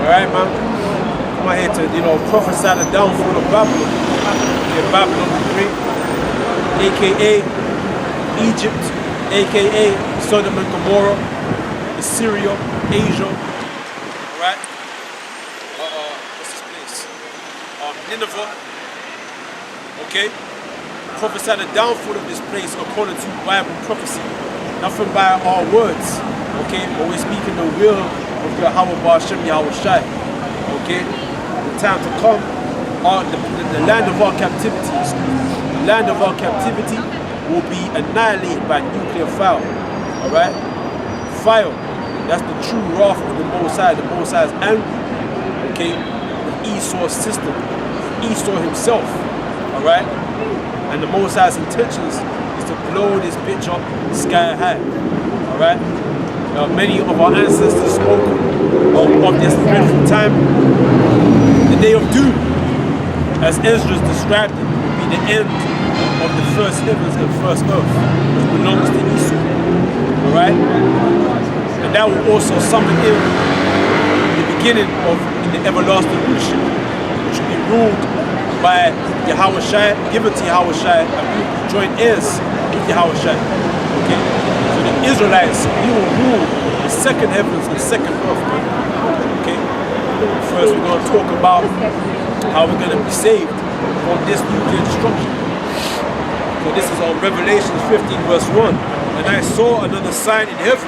Alright, man? Come out here to, prophesy the downfall of Babylon. Yeah, Babylon the Great, aka Egypt, aka Sodom and Gomorrah, Assyria, Asia. Alright? What's this place? Nineveh. Okay? Prophesy the downfall of this place according to Bible prophecy. Nothing by our words. Okay? But we're speaking the will of Yahweh Ba'ashem Yahweh Shai. Okay? The time to come, the land of our captivity, the land of our captivity will be annihilated by nuclear fire. Alright? Fire. That's the true wrath of the Most High. The Most High is angry. Okay? With Esau's system. Esau himself. Alright? And the Most High's intentions is to blow this bitch up sky high. Alright? Many of our ancestors spoke of this dreadful time. The day of doom, as Ezra described it, will be the end of the first heavens and first earth, which belongs to Esau. Alright? And that will also summon in the beginning of the everlasting rulership, which will be ruled by Yahweh Shai, given to Yahweh Shai, and we will join heirs with Yahweh Shai. Okay? So the Israelites, we will rule the second heavens and second earth. Okay? First we're going to talk about how we're going to be saved from this nuclear destruction. So this is on Revelation 15 verse 1. And I saw another sign in heaven,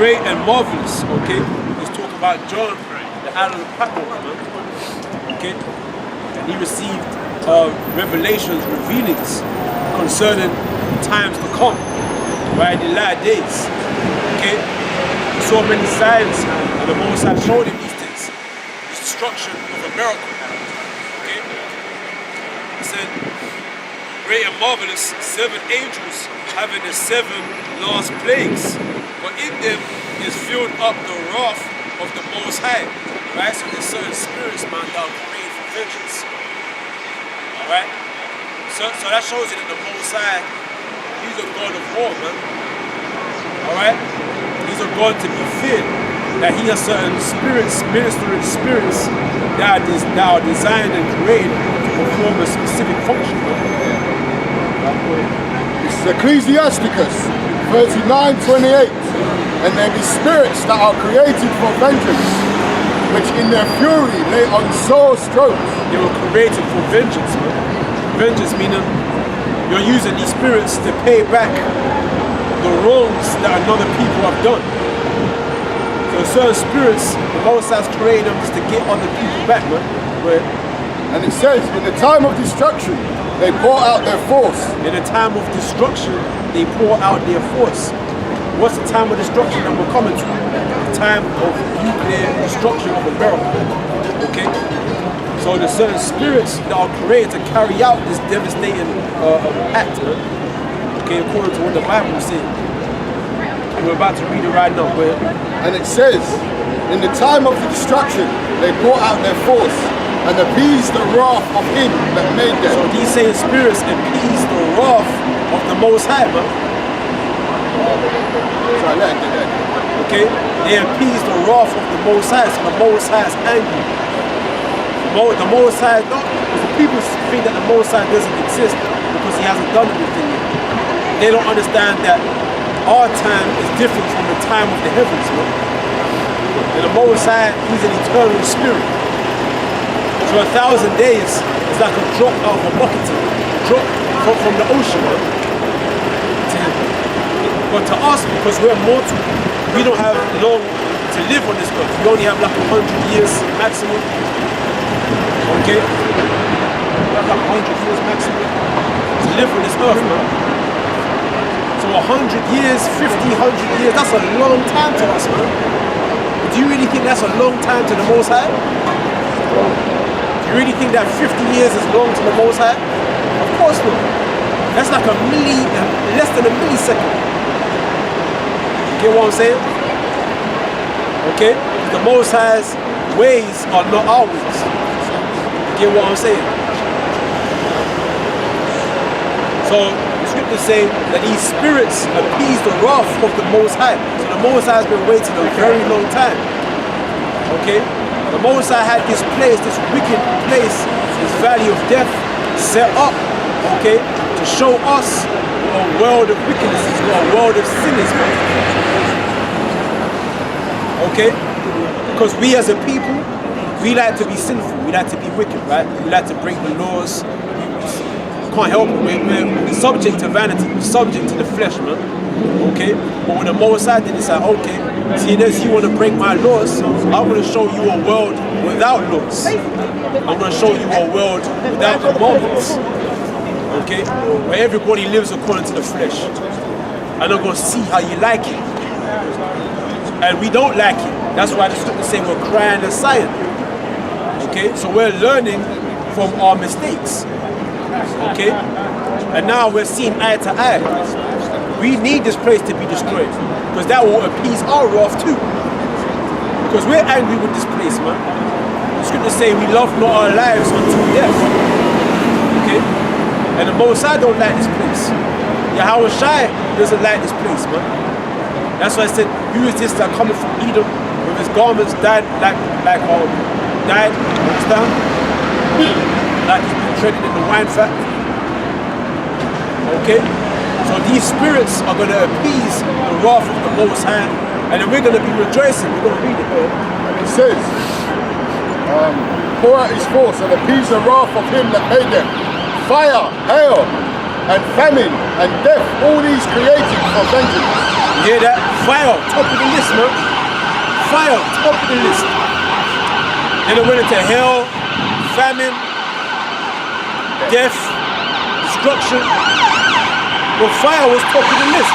great and marvelous. Okay? Let's talk about John, the island of Patmos. Okay? He received revelations, revealings concerning times to come, right, in the last days. Okay? He saw many signs, and the Most High showed him these things. The destruction of America. Okay? He said, great and marvelous, 7 angels having the 7 last plagues, but in them is filled up the wrath of the Most High. Right? So there's certain spirits, man, that are created for vengeance. Alright? So that shows you that the Most High, he's a God of war, man. Alright? He's a God to be feared. That he has certain spirits, ministering spirits, that are designed and created to perform a specific function. This is Ecclesiasticus 39:28. And there be spirits that are created for vengeance, which in their fury lay on sore strokes. They were created for vengeance, man. Vengeance meaning you're using these spirits to pay back the wrongs that another people have done. So certain spirits, the Most High created them just to get other people back, man. And it says, in the time of destruction, they pour out their force. In the time of destruction, they pour out their force. What's the time of destruction that we're coming to? The time of nuclear destruction of America. Okay? So there's certain spirits that are created to carry out this devastating act. Okay, according to what the Bible is saying. And we're about to read it right now. And it says, in the time of the destruction, they pour out their force and appease the wrath of him that made them. So these same spirits appease the wrath of the Most High, man. Okay? They appease the wrath of the Most High, so the Most High is angry. The Most High, the people think that the Most High doesn't exist because he hasn't done anything yet. They don't understand that our time is different from the time of the heavens, man. And the Most High, he's an eternal spirit. So 1,000 days is like a drop out of a bucket, a drop from the ocean, man. But to us, because we're mortal, we don't have long to live on this earth. We only have like 100 years maximum. Okay? Like 100 years maximum to live on this earth, man. So 100 years, 50, 100 years, that's a long time to us, man. But do you really think that's a long time to the Most High? Do you really think that 50 years is long to the Most High? Of course not. That's like less than a millisecond. Get what I'm saying? Okay? The Most High's ways are not our ways. Get what I'm saying? So the scriptures say that these spirits appease the wrath of the Most High. So the Most High has been waiting a very long time. Okay? The Most High had this place, this wicked place, this valley of death set up, okay, to show us a world of wickedness, a world of sinners, man. Okay? Because we as a people, we like to be sinful, we like to be wicked, right? We like to break the laws. We can't help it, we're subject to vanity, we're subject to the flesh, man. Okay? But when the Most High did, it's like, okay, seeing as you want to break my laws, I'm going to show you a world without laws. I'm going to show you a world without commandments. Okay? Where everybody lives according to the flesh. And I'm going to see how you like it. And we don't like it. That's why the scripture say we're crying and sighing. Okay? So we're learning from our mistakes. Okay? And now we're seeing eye to eye. We need this place to be destroyed. Because that will appease our wrath too. Because we're angry with this place, man. The scriptures say we love not our lives until death. Okay? And the Most High don't like this place. Yahweh Shai doesn't like this place, man. That's why I said, who is this that coming from Edom with his garments dyed dyed, understand? Like he's been treaded in the wine fat. Okay? So these spirits are going to appease the wrath of the Most High, and then we're going to be rejoicing. We're going to read it here. And it says, pour out his force and appease the wrath of him that made them. Fire, hail, and famine, and death, all these created for vengeance. You hear that? Fire, top of the list, man. Fire, top of the list. Then it went into hell, famine, death, destruction. Well, fire was top of the list.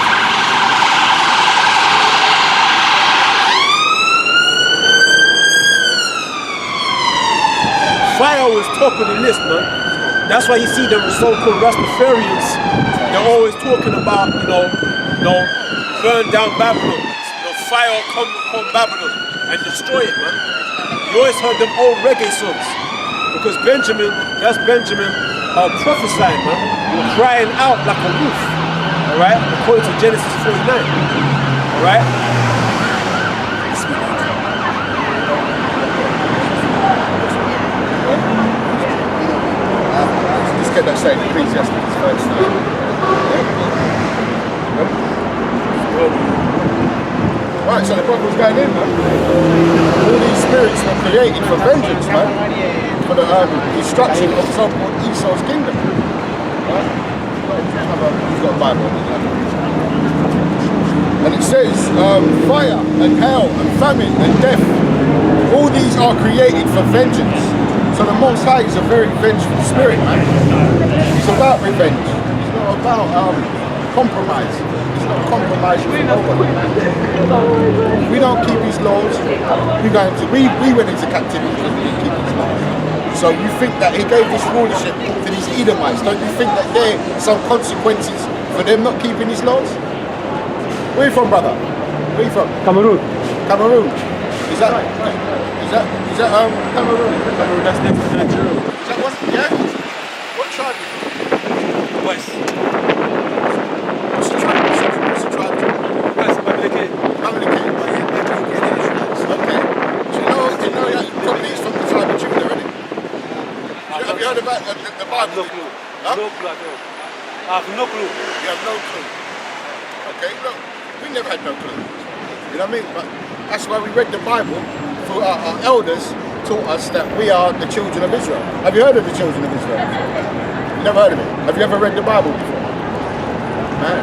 Fire was top of the list, man. That's why you see the so-called Rastafarians, they're always talking about, burn down Babylon, fire come Babylon and destroy it, man. You always heard them old reggae songs. Because Benjamin prophesying, man, crying out like a wolf, all right, according to Genesis 49, all right. Just get that saying, Ecclesiastes first. Right, so the brother was going in, man. All these spirits were created for vengeance, man. For the destruction of so-called Esau's kingdom. Right? He's got a Bible. And it says, fire and hell and famine and death, all these are created for vengeance. So the Most High is a very vengeful spirit, man. It's about revenge. It's not about compromise. It's not compromising for nobody. We don't keep his laws. We went into captivity because we didn't keep his laws. So you think that he gave this rulership to these Edomites? Don't you think that there are some consequences for them not keeping his laws? Where are you from, brother? Where are you from? Cameroon. Cameroon. Is that Cameroon? Cameroon, that's next to Nigeria. Is that one? Yeah. What tribe? West. What's the tribe? What's the tribe? West, Mamleke. Mamleke. Okay. Do you know that probably is from the tribe of Judah, isn't it? Have you heard about the Bible? No clue. Huh? No clue at all. I have no clue. You have no clue. Okay, look, we never had no clue. You know what I mean? But that's why we read the Bible. For our elders taught us that we are the children of Israel. Have you heard of the children of Israel? You never heard of it? Have you ever read the Bible before? Man.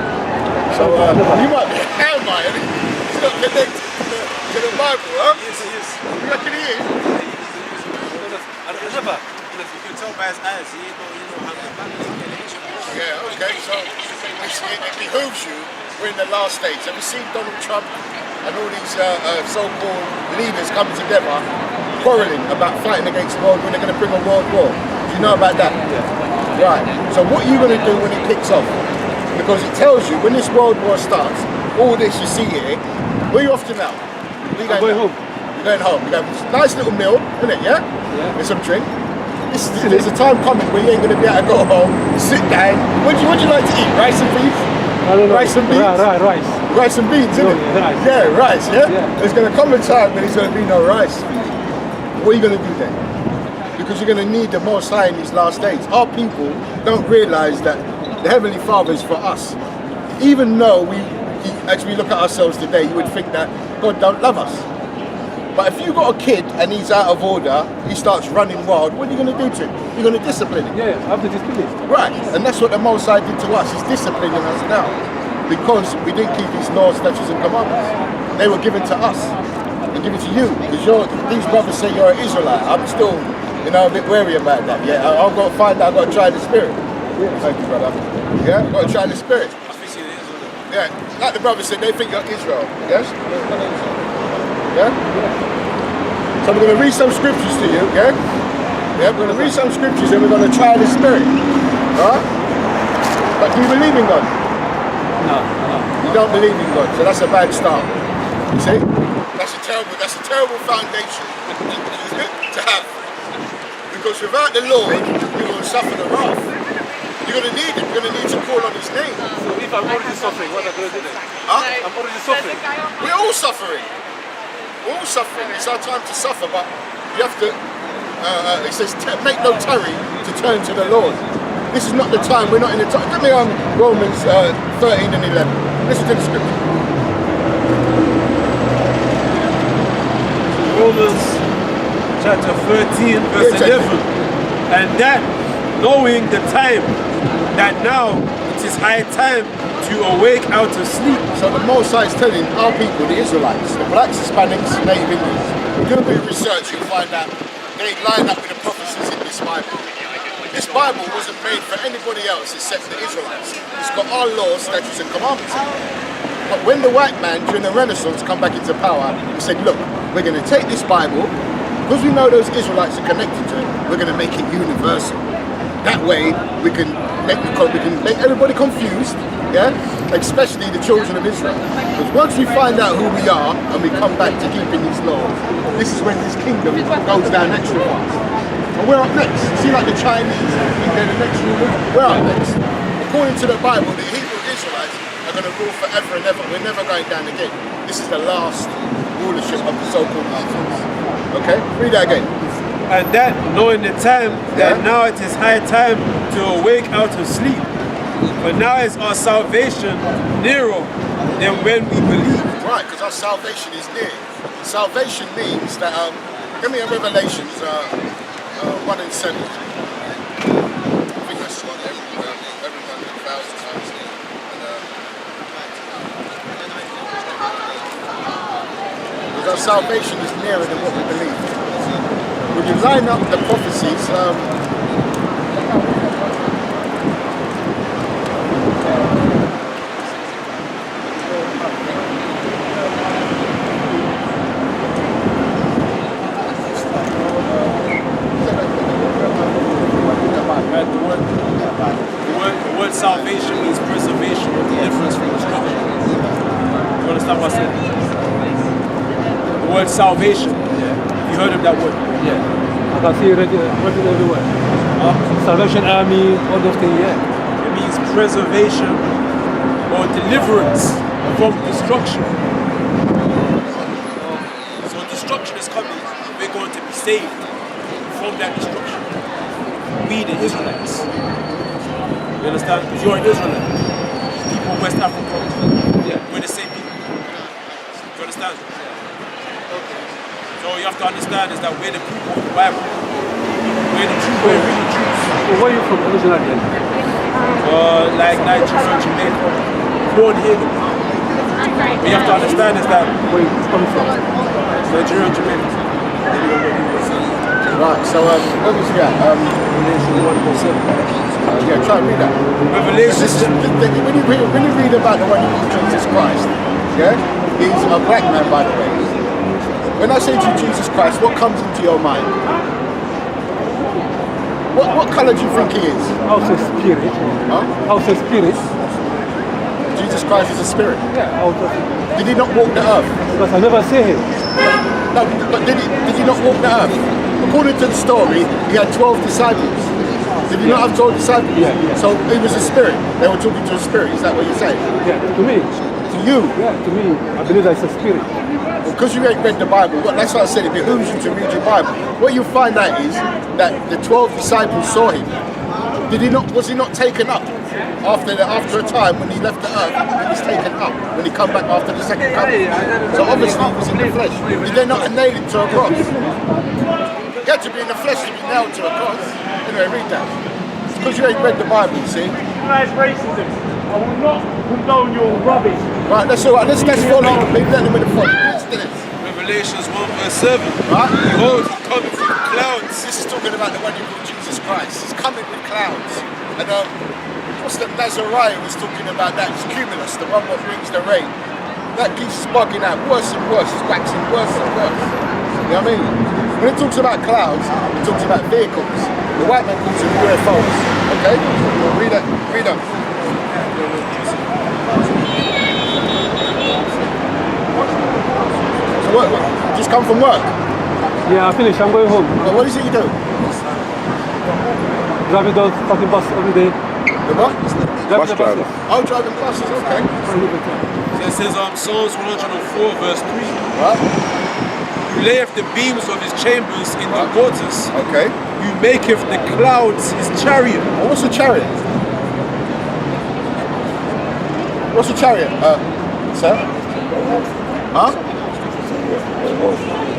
So you might be a hell, man. He's not connected to the Bible, huh? Yes, he is. You reckon he is? I never. You can tell by his eyes, he know how to Yeah, okay, so it behooves you. We're in the last stage. Have you seen Donald Trump and all these so-called leaders come together, quarrelling about fighting against the world when they're going to bring a world war? Do you know about that? Yeah. Right. So what are you going to do when it kicks off? Because it tells you when this world war starts, all this you see here, where are you off to now? I'm going home. You're going home. You're going to a nice little meal, isn't it? Yeah? Yeah. With some drink. There's a time coming where you ain't going to be able to go home, sit down. What do you like to eat? Rice and beef? I don't know. Rice and beans? Rice. Rice and beans, isn't it? Rice. Yeah, rice, yeah? Yeah. There's going to come a time when there's going to be no rice for you. What are you going to do then? Because you're going to need the Most High in these last days. Our people don't realize that the Heavenly Father is for us. Even though as we look at ourselves today, you would think that God don't love us. But if you got a kid and he's out of order, he starts running wild, what are you going to do to him? You're going to discipline him. Yeah, I have to discipline. Right, and that's what the Most High did to us. He's disciplining us now because we didn't keep His laws, statutes, and commandments. They were given to us and given to you because these brothers say you're an Israelite. I'm still, a bit wary about that. Yeah, I've got to find out. I've got to try the Spirit. Yeah. Thank you, brother. Yeah, I've got to try the Spirit. Yeah, like the brother said, they think you're Israel. Yes. Yeah? So we're going to read some scriptures to you, yeah? Yeah, we're going to read some scriptures and we're going to try the Spirit. Alright? But do you believe in God? No. You don't believe in God, so that's a bad start. You see? That's a terrible foundation to have. Because without the Lord, you will suffer the wrath. You're going to need it. You're going to need to call on His name. So if I'm already suffering, what am I going to do then? Huh? I'm already suffering. We're all suffering. We're all suffering. It's our time to suffer, but you have to, it says, make no tarry to turn to the Lord. This is not the time. We're not in the time. Give me Romans 13 and 11. Listen to the scripture. Romans chapter 13, verse 11. And that, knowing the time, that now it is high time to awake out of sleep. So the Most High is telling our people, the Israelites, the blacks, Hispanics, Native Indians, do a bit of research, you'll find out they line up with the prophecies in this Bible. This Bible wasn't made for anybody else except the Israelites. It's got our laws, statutes and commandments in it. But when the white man during the Renaissance come back into power, he said, look, we're going to take this Bible, because we know those Israelites are connected to it, we're going to make it universal. That way we can make everybody confused, yeah? Especially the children of Israel. Because once we find out who we are and we come back to keeping these laws, this is when this kingdom goes down naturally for us. And we're up next. See, like the Chinese, they're the next rulers. We're up next. According to the Bible, the Hebrew Israelites are going to rule forever and ever. We're never going down again. This is the last rulership of the so-called Muslims. Okay? Read that again. And that, knowing the time, that now it is high time to awake out of sleep. For now is our salvation nearer than when we believe. Right, because our salvation is near. Salvation means that, give me a Revelations 1 and 7. I think that's what everyone 1,000 times. Because our salvation is nearer than what we believe. When you line up the prophecies, The word salvation means preservation or deliverance from destruction. You understand what I said? The word salvation. You heard of that word? Yeah. I can see it written everywhere. Salvation Army, all those things, yeah. It means preservation or deliverance from destruction. So destruction is coming. We're going to be saved from that destruction. We, the Israelites. You understand? Because you're an Israelite. People of West Africa, we're the same people. You understand? So you have to understand is that we're the people of the Bible. We're the Jews. We're really Jews. So where are you from originally then? Like Nigeria, Jamaica. Born here. What you have to understand is that Where you coming from? Nigeria and Jamaica. right, so what was that? Revelation 1:7. Yeah, try and read that. Revelation. When you read about the one who called Jesus Christ, yeah, he's a black man, by the way. When I say to you Jesus Christ, what comes into your mind? What colour do you think he is? House of Spirit. Huh? House of Spirit. Jesus Christ is a spirit. Yeah, out of Did he not walk the earth? Because I never see him. No, but did he not walk the earth? According to the story, he had 12 disciples. Did he not have 12 disciples? Yeah. So he was a spirit. They were talking to a spirit. Is that what you're saying? Yeah, to me. To you? Yeah, to me. I believe that's a spirit. Bible, because you ain't read the Bible, that's what I said, it behooves you to read your Bible. What you'll find out is that the 12 disciples saw him. Was he not taken up after a time when he left the earth? He was taken up when he come back after the second coming. So obviously he was in the flesh. Did they not nail him to a cross? He had to be in the flesh to be nailed to a cross. Anyway, read that. It's because you ain't read the Bible, you see. Recognize racism. I will not condone your rubbish. Right, that's all right. Let's follow. Maybe let them in the front. Listen to this. Revelations 1 verse 7. Right? Behold, he cometh with clouds. This is talking about the one you call Jesus Christ. He's coming with clouds. And what's the Nazariah was talking about that? It's Cumulus, the one that brings the rain. That keeps bugging out worse and worse. It's waxing worse and worse. You know what I mean? When it talks about clouds, it talks about vehicles. The white man calls them UFOs. Okay? Read it. Read them. So what? Just come from work? Yeah, I finished. I'm going home. Well, what is it you do? Driving those fucking bus every day. The what? Driving the buses. Oh, driving buses, okay. So it says Psalms 104 verse 3. What? You layeth the beams of his chambers in the waters. Okay. You maketh the clouds his chariot. Well, what's a chariot? What's a chariot, sir? Huh?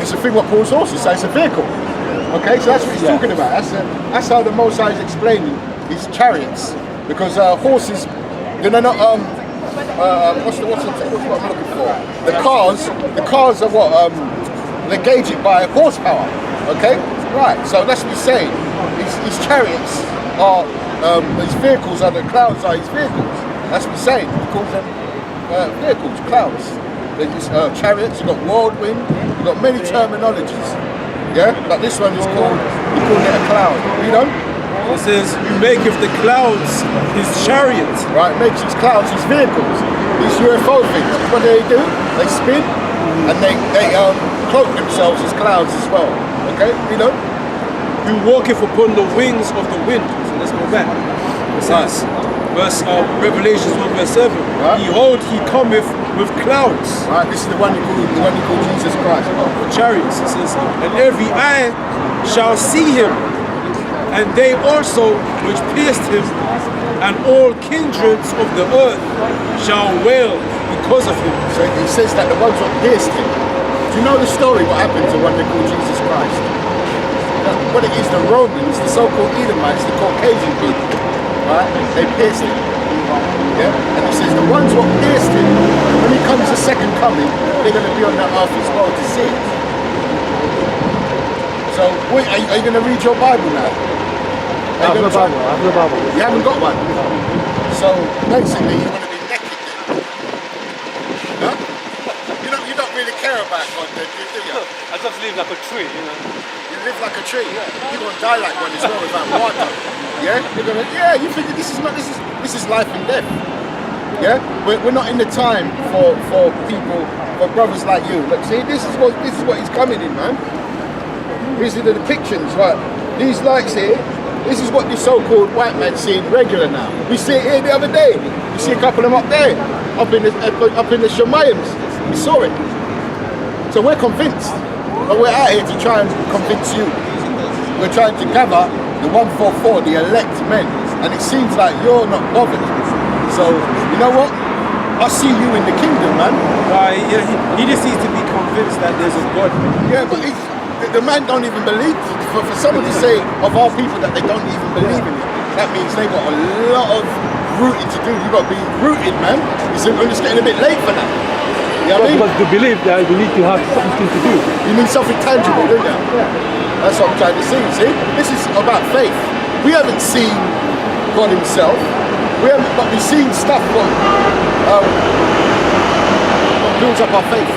It's a thing what pulls horses, so it's a vehicle. Okay, so that's what he's talking about. That's how the Most High is explaining his chariots. Because horses, they're not, what's what I'm looking for? The cars are what? They gauge it by horsepower. Okay? Right, so that's what he's saying. His chariots are, his vehicles are the clouds are his vehicles. That's what he's saying. He calls them vehicles, clouds. There's chariots, you've got whirlwind, you've got many terminologies. Yeah? Like this one is called, he called it a cloud. You know? It says, you maketh the clouds his chariot. Right, makes his clouds his vehicles. These UFO things, what do? They spin and they cloak themselves as clouds as well. Okay? You know? Who walketh upon the wings of the wind. So let's go back. It says, Revelations 1 verse 7. Right. Behold, he cometh with clouds. Right, this is the one you call Jesus Christ. Chariots. It says, and every eye shall see him, and they also which pierced him, and all kindreds of the earth shall wail because of him. So it says that the ones that pierced him. Do you know the story what happened to one they call Jesus Christ? What it is, the Romans, the so-called Edomites, the Caucasian people, right? They pierced him. Yeah? And it says the ones what pierced him, when he comes the second coming, they're going to be on the earth as well to see it. So, wait, are you going to read your Bible now? I have no Bible. You haven't got one? So, basically, you want to be naked then? Huh? You don't really care about God then, do you? I just live like a tree, you know. You live like a tree. You're going to die like one as well without water. Yeah? You think this is life and death. Yeah? We're not in the time for people, for brothers like you. Look, see, this is what he's coming in, man. These are the depictions, right? These lights here, this is what the so-called white man seeing regular now. We see it here the other day. We see a couple of them up there, up in the Shemayim's. We saw it. So we're convinced. But we're out here to try and convince you. We're trying to gather the 144, the elect men. And it seems like you're not bothered. So, you know what? I see you in the kingdom, man. He just needs to be convinced that there's a God. Yeah, but the man don't even believe. For someone to say of our people that they don't even believe in it, that means they got a lot of rooting to do. You got to be rooted, man. I'm just getting a bit late for that. You know what I mean? Because to believe that you need to have something to do. You need something tangible, don't you? That's what I'm trying to see. This is about faith. We haven't seen God himself. But we've seen stuff what builds up our faith.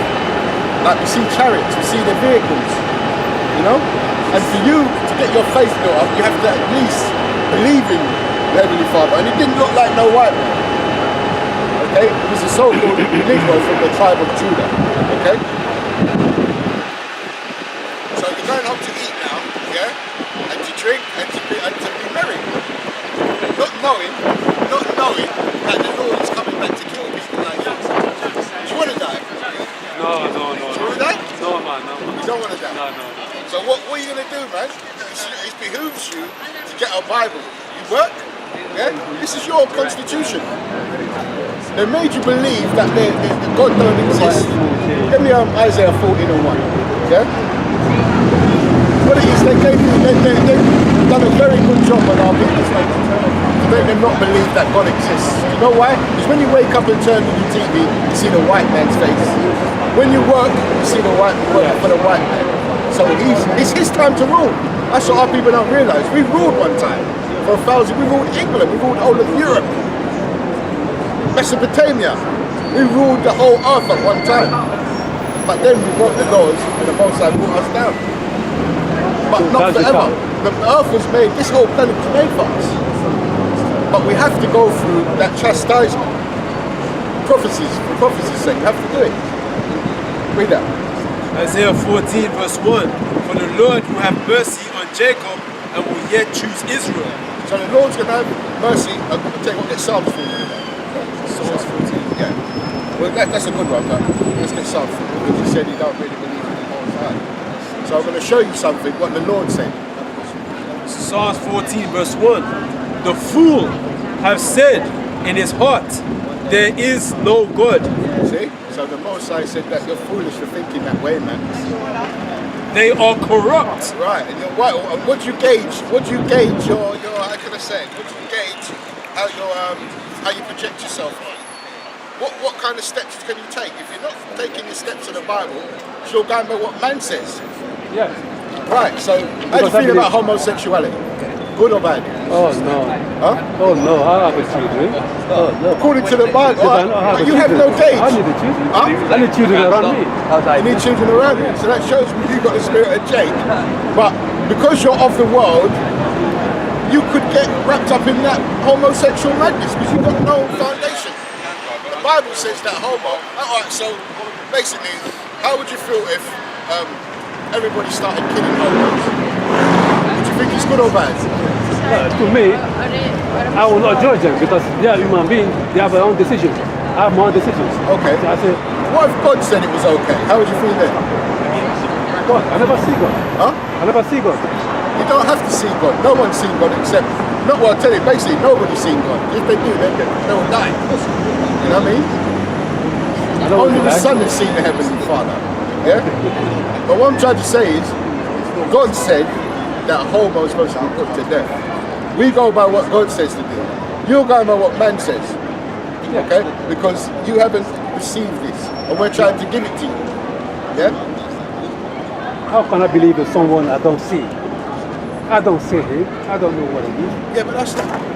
Like we see chariots, we see the vehicles, you know? And for you to get your faith built up, you have to at least believe in the Heavenly Father. And it didn't look like no white man. Okay? It was a so-called Negro from the tribe of Judah. Okay? So you're going home to eat now, yeah? And to drink and to be merry. Not knowing that the Lord is coming back to kill people like you. Do you want to die? No. Do you want to die? You don't want to doubt. No. So what are you going to do, man? It behooves you to get a Bible. You work, yeah? This is your constitution. They made you believe that God don't exist. Give me Isaiah 14:1, yeah? What it is, they've done a very good job on our people's life to make them not believe that God exists. You know why? Because when you wake up and turn on your TV, you see the white man's face. When you work, you see the white work for the white man. So it's his time to rule. That's what our people don't realise. We ruled one time for 1,000. We ruled England. We ruled all of Europe, Mesopotamia. We ruled the whole earth at one time. But then we broke the laws, and the Most High brought us down. But not forever. The earth was made. This whole planet was made for us. But we have to go through that chastisement. Prophecies, for prophecy's sake, we have to do it. Read that. Isaiah 14 verse 1. For the Lord will have mercy on Jacob and will yet choose Israel. So the Lord's going to have mercy. I'm going to take what get Psalms 14. Psalms 14. Yeah. Well, that's a good one, but let's get Psalms 14 because he said he don't really believe in the Most High. So I'm going to show you something, what the Lord said. Psalms 14 verse 1. The fool have said in his heart, there is no God. See? So the Most High said that you're foolish for thinking that way, man. They are corrupt. Right, and what do you gauge? What do you gauge your how can I say? What do you gauge how you project yourself on? What kind of steps can you take? If you're not taking the steps of the Bible, you're going by what man says. Yes. Right, so how do you feel about homosexuality? Good or bad? Oh no. Huh? Oh no, I have children. Oh no. According to the Bible, but you have no gauge. I need the children. Huh? I need children around me. You need children around you. So that shows me you've got the spirit of Jake. But because you're of the world, you could get wrapped up in that homosexual madness because you've got no foundation. The Bible says that homo. Alright, so basically, how would you feel if everybody started killing homos? Would you think it's good or bad? To me, I will not judge them because they are human beings. They have their own decisions. I have my own decisions. Okay. So I say, What if God said it was okay? How would you feel then? God, I never see God. Huh? I never see God. You don't have to see God. No one's seen God except, not what I tell you, basically nobody's seen God. If they do, they will die. You know what I mean? I don't Only want to the die. Son has seen the Heavenly Father. Yeah? But what I'm trying to say is, God said that a homo is supposed to be put to death. We go by what God says to do. You're going by what man says. Okay? Because you haven't received this. And we're trying to give it to you. Yeah? How can I believe in someone I don't see? I don't see him. I don't know what it is. Yeah, but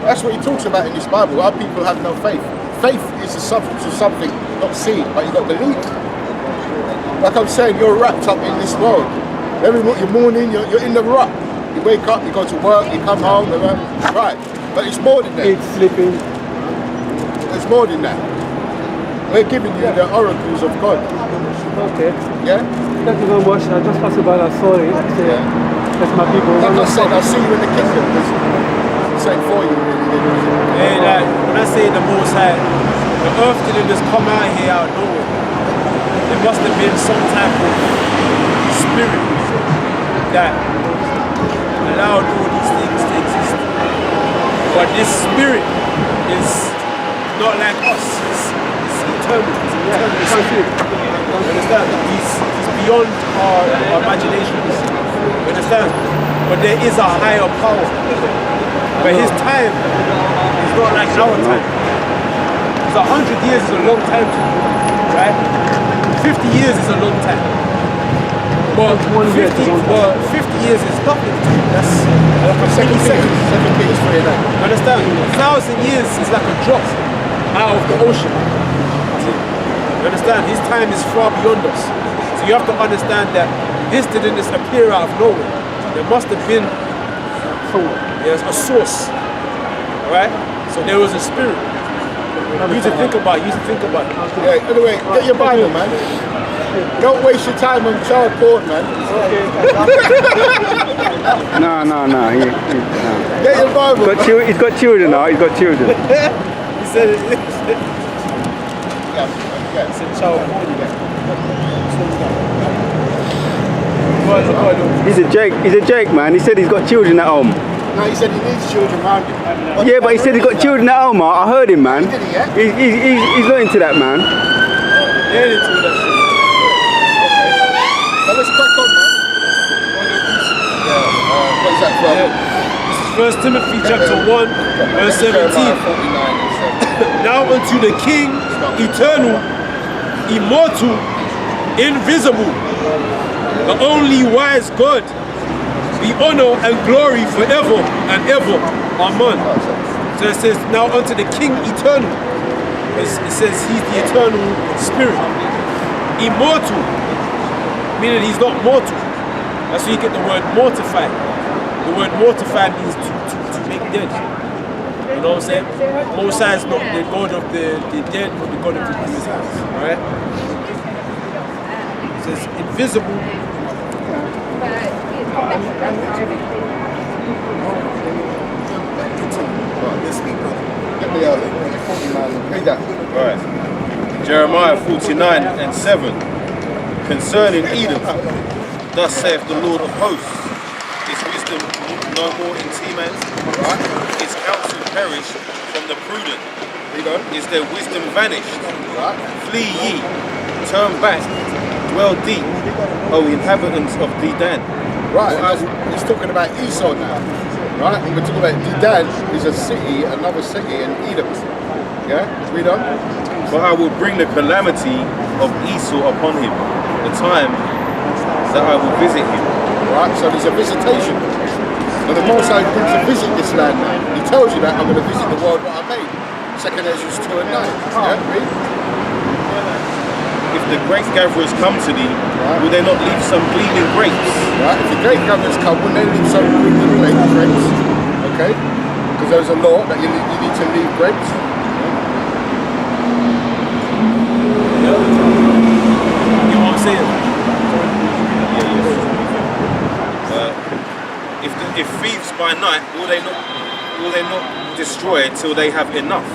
that's what he talks about in this Bible. Our people have no faith. Faith is the substance of something not seen, but you got to believe. Like I'm saying, you're wrapped up in this world. Every morning, you're in the rut. You wake up, you go to work, you come home, right. But it's more than that. Eat, sleeping. It's more than that. We're giving you the oracles of God. Okay. Yeah? Thank you very much. I just passed by. I saw it. I said, that's my people. Like I said, I'll see you in the kingdom. It's saying for you, really. Hey, like, when I say the Most High, the earth didn't just come out here out of nowhere. There must have been some type of spirit that allowed all these things to exist. But this spirit is not like us. It's eternal. It's an eternal spirit. You understand? He's beyond our imaginations. You understand? But there is a higher power. But his time is not like our time. Because 100 years is a long time to you, right? 50 years is a long time. But 50 years is nothing to you. That's like a second seconds. You understand? 1,000 years is like a drop out of the ocean. You understand? His time is far beyond us. So you have to understand that this didn't just appear out of nowhere. There must have been there's a source. Alright? So there was a spirit. You to think about it. Yeah, anyway, get your Bible, man. Don't waste your time on child porn, man. No. Get your Bible. He's got children now. He's got children. He said it. Yeah. It's a child porn. He's a Jake. He's a Jake, man. He said he's got children at home. No, he said he needs children around him. Yeah, but he said he's got children at home. I heard him, man. Did he, yeah? He's not into that, man. They ain't into that shit. So let's crack on, man. What's that from? This is 1 Timothy chapter 1, verse 17. Now unto the King, eternal, immortal, invisible, the only wise God, be honor and glory forever and ever. Amen. So it says, now unto the King eternal. It says he's the eternal spirit. Immortal, meaning he's not mortal. That's where you get the word mortified. The word mortified means to make dead. You know what I'm saying? Most High is not the God of the dead, but the God of the living. Alright? It says invisible. Read that. Right. Jeremiah 49 and 7. Concerning Edom, thus saith the Lord of hosts, is wisdom no more in Teman? Right. Is counsel perished from the prudent? Is their wisdom vanished? Right. Flee ye, turn back, dwell deep, O inhabitants of Dedan. Right, he's talking about Esau now. Right? We're talking about Dedan is a city, another city in Edom. Yeah? Read on. For I will bring the calamity of Esau upon him, the time that I will visit him. Right, so there's a visitation. So the Most High brings to visit this land now. He tells you that I'm going to visit the world what I made. 2 Ezra 2 and 9. Yeah, read. If the grape gatherers come to thee, will they not leave some gleaming grapes? Right, if the grape gatherers come, will they leave some gleaming grapes? Okay? Because there's a law that you need to leave grapes. You know what I'm saying? If thieves by night, will they not destroy till they have enough?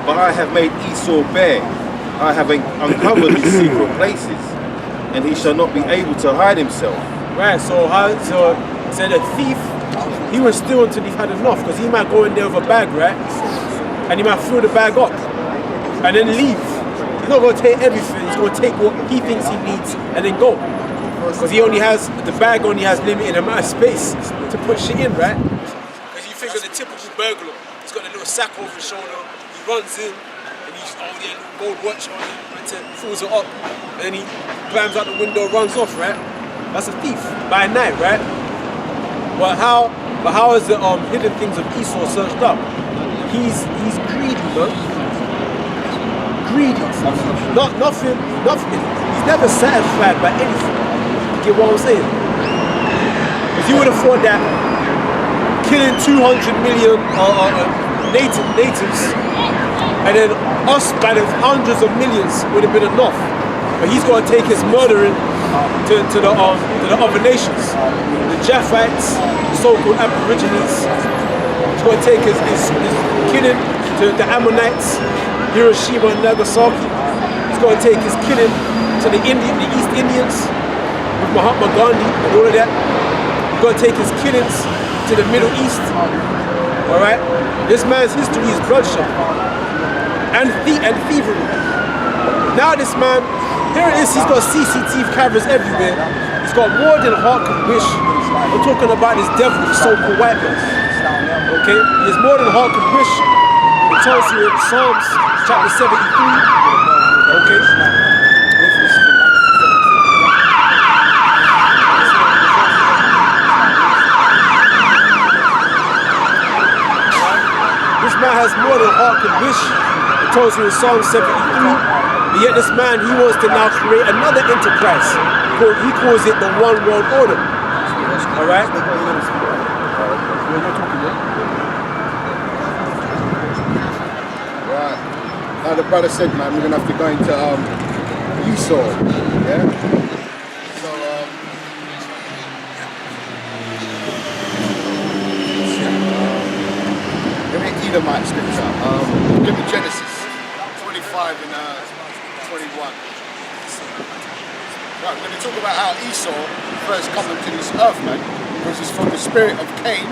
But I have made Esau bare. I have uncovered his secret places, and he shall not be able to hide himself. Right, so the thief, he will steal until he's had enough, because he might go in there with a bag, right? And he might fill the bag up and then leave. He's not going to take everything, he's going to take what he thinks he needs and then go. Because the bag only has limited amount of space to put shit in, right? Because you think of the typical burglar, he's got a little sack over his shoulder, he runs in, and he's gold watch on it, fills it up, and then he climbs out the window, runs off, right? That's a thief by night, right? But how is the hidden things of Esau searched up? He's greedy, man. Greedy. Nothing. He's never satisfied by anything. You get what I'm saying? If you would have thought that killing 200 million natives and then us by the hundreds of millions would have been enough, but he's got to take his murdering to the other nations, the Japhites, the so-called Aborigines. He's got to take his killing to the Ammonites, Hiroshima and Nagasaki. He's got to take his killing to the East Indians with Mahatma Gandhi and all of that. He's got to take his killings to the Middle East. All right, this man's history is bloodshed and thievery. Now this man, here it is, he's got CCTV cameras everywhere. He's got more than heart can wish. I'm talking about this devil, this so-called white man. Okay, he has more than heart can wish. It tells you in Psalms chapter 73. Okay. This man has more than heart can wish. It tells you in Psalm 73. But yet this man, he wants to now create another enterprise. He calls it the one world order. Alright? Right. Now the brother said, man, we're gonna have to go into Esau. Yeah? So give me Edomite scripture. Give me Genesis 25 and 21. Right, we're going to talk about how Esau first come into this earth, man, because it's from the spirit of Cain.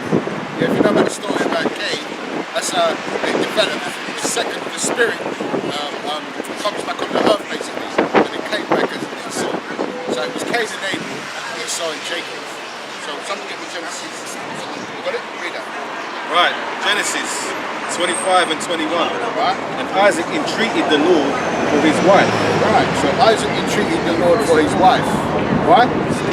Yeah, if you know about the story about Cain, that's how it developed. The spirit comes back on the earth, basically, and it came back as Esau. So it was Cain and Abel, Esau and Jacob. So something with Genesis. You got it? Read that. Right, Genesis 25 and 21. Right. And Isaac entreated the Lord for his wife. Right, so Isaac entreated the Lord for his wife. Why?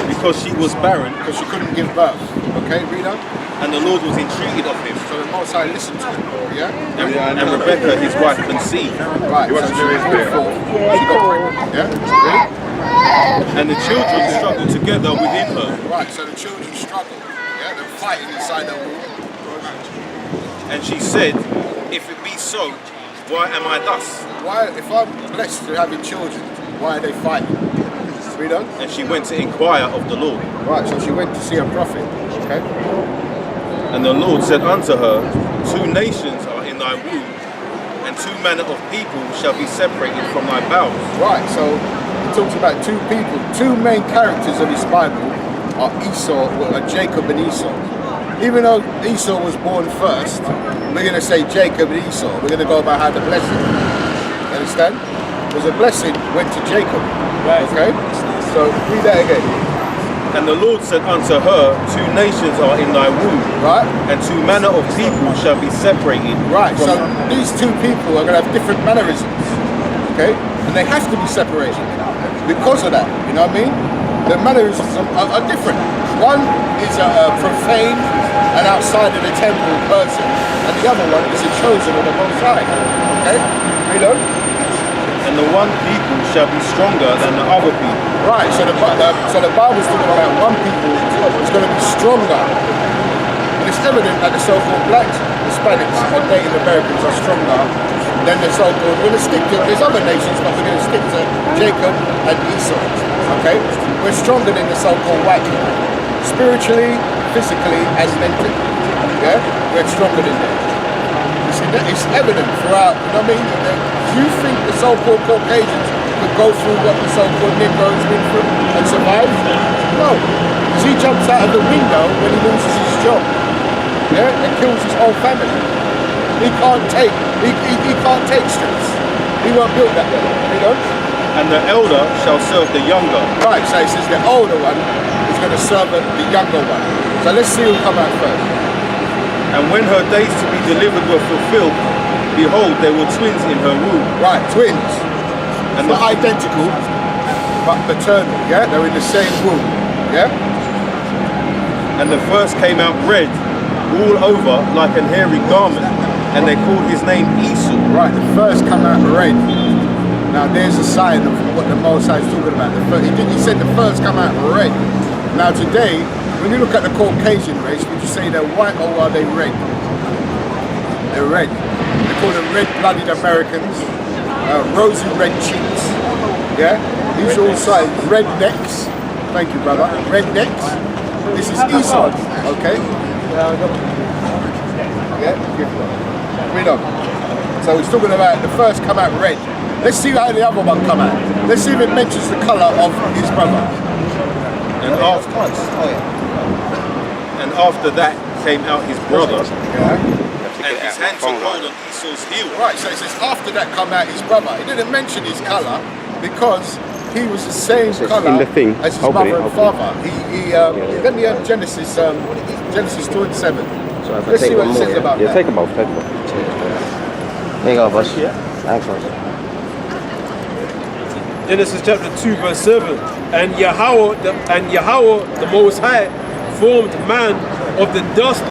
Because she was barren, Because she couldn't give birth. Okay, read on. and the Lord was entreated of him. So the Most High listened to him. Yeah? And Rebekah, his wife, conceived. Right, so she was brought forth. She got pregnant. Yeah? Ready? And the children struggled together within her. Right, so the children struggled. Yeah, they're fighting inside the womb. And she said, if it be so, why am I thus? Why, if I'm blessed to having children, why are they fighting? Read on. And she went to inquire of the Lord. Right, so she went to see a prophet. Okay? And the Lord said unto her, 2 nations are in thy womb, and 2 manner of people shall be separated from thy bowels. Right, so it talks about 2 people. 2 main characters of this Bible are Jacob and Esau. Even though Esau was born first, we're going to say Jacob and Esau. We're going to go about how the blessing. You understand? Because the blessing went to Jacob. Right. Okay? So read that again. And the Lord said unto her, 2 nations are in thy womb, Right? and 2 manner of people shall be separated. Right, from so these 2 people are going to have different mannerisms. Okay? And they have to be separated because of that. You know what I mean? The mannerisms are different. One is a profane and outside of the temple person, and the other one is a chosen of the Most High. Okay? Read on. And the one people shall be stronger than the other people. Right, so the Bible's talking about one people is going to be stronger. And it's evident that the so-called blacks, Hispanics, or Native Americans are stronger than the so-called, we're going to stick to, there's other nations, but we're going to stick to Jacob and Esau. Okay? We're stronger than the so-called white people. Spiritually, physically, and mentally. Yeah? We're stronger than them. It's evident throughout, you know what I mean? Do you think the so-called Caucasians could go through what the so-called Negro's been through and survive? No. Because he jumps out of the window when he loses his job. Yeah? And kills his whole family. He can't take stress. He won't build that way, you know? And the elder shall serve the younger. Right, so it says the older one is going to serve the younger one. So let's see who come out first. And when her days to be delivered were fulfilled, behold, there were twins in her womb. Right, twins. And Not identical, but paternal, yeah? They're in the same womb, yeah? And the first came out red, all over like an hairy garment, and they called his name Esau. Right, the first come out red. Now there's a sign of what the Most High is talking about. He said the first come out red. Now today, when you look at the Caucasian race, would you say they're white or are they red? They're red. They call them red-blooded Americans, rosy red cheeks. Yeah? These are all signs. Rednecks. Thank you, brother. Rednecks. This is Esau. Okay? Yeah? Read on. So he's talking about the first come out red. Let's see how the other one come out. Let's see if it mentions the colour of his brother. And after that came out his brother, Yeah. and his hand took hold on Esau's heel. Right, so it says after that come out his brother. He didn't mention his colour because he was the same colour in the thing. as his Open mother it, and open father. Let me have Genesis 27. So if I Let's take see what one it more, says about Yeah, that. take them both, take them both. There you go, boss. Thanks, boss. Genesis chapter 2 verse 7. And Yahweh the Most High formed man of the dust